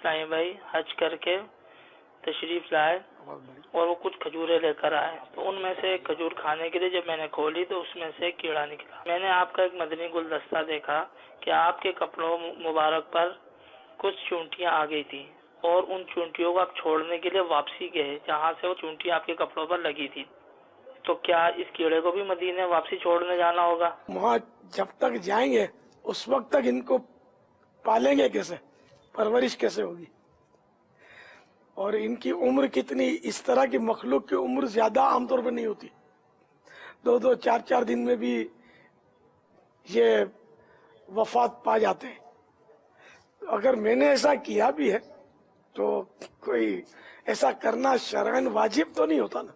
اسلامی بھائی حج کر کے تشریف لائے اور وہ کچھ کھجوریں لے کر آئے، تو ان میں سے ایک کھجور کھانے کے لیے جب میں نے کھولی تو اس میں سے ایک کیڑا نکلا۔ میں نے آپ کا ایک مدنی گلدستہ دیکھا کہ آپ کے کپڑوں مبارک پر کچھ چونٹیاں آ گئی تھی اور ان چونٹیوں کو آپ چھوڑنے کے لیے واپسی گئے جہاں سے وہ چونٹیاں آپ کے کپڑوں پر لگی تھی، تو کیا اس کیڑے کو بھی مدینے واپسی چھوڑنے جانا ہوگا؟ وہاں جب تک جائیں گے اس وقت تک ان کو پالیں گے کیسے، پرورش کیسے ہوگی، اور ان کی عمر کتنی؟ اس طرح کی مخلوق کی عمر زیادہ عام طور پر نہیں ہوتی، 2 4 دن میں بھی یہ وفات پا جاتے ہیں۔ اگر میں نے ایسا کیا بھی ہے تو کوئی ایسا کرنا شرعاً واجب تو نہیں ہوتا نا،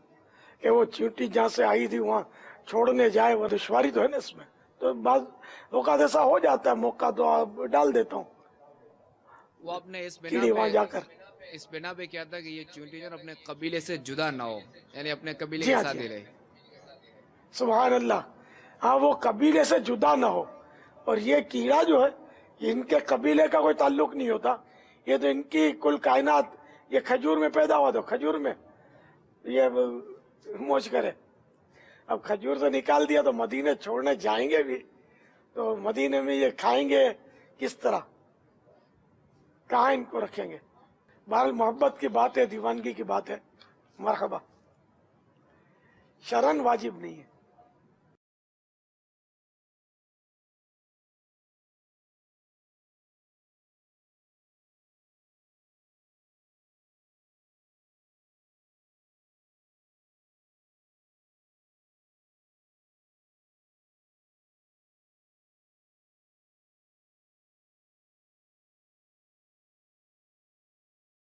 کہ وہ چیونٹی جہاں سے آئی تھی وہاں چھوڑنے جائے، وہ دشواری تو ہے نا اس میں۔ تو بعض اوقات ایسا ہو جاتا ہے، موقع تو ڈال دیتا ہوں وہ آپ نے کیڑی وہاں جا کر۔ اس بنا پہ کیا تھا کہ یہ چونٹی جو اپنے قبیلے سے جدا نہ ہو، یعنی اپنے قبیلے جی کے ہاں ساتھ جی ہی رہے۔ سبحان اللہ، ہاں وہ قبیلے سے جدا نہ ہو، اور یہ کیڑا جو ہے ان کے قبیلے کا کوئی تعلق نہیں ہوتا، یہ تو ان کی کل کائنات، یہ کھجور میں پیدا ہوا تو کھجور میں یہ موج کرے۔ اب کھجور سے نکال دیا تو مدینے چھوڑنے جائیں گے بھی تو مدینے میں یہ کھائیں گے کس طرح، کہاں ان کو رکھیں گے؟ بہرحال محبت کی بات ہے، دیوانگی کی بات ہے، مرحبا، شرعاً واجب نہیں ہے۔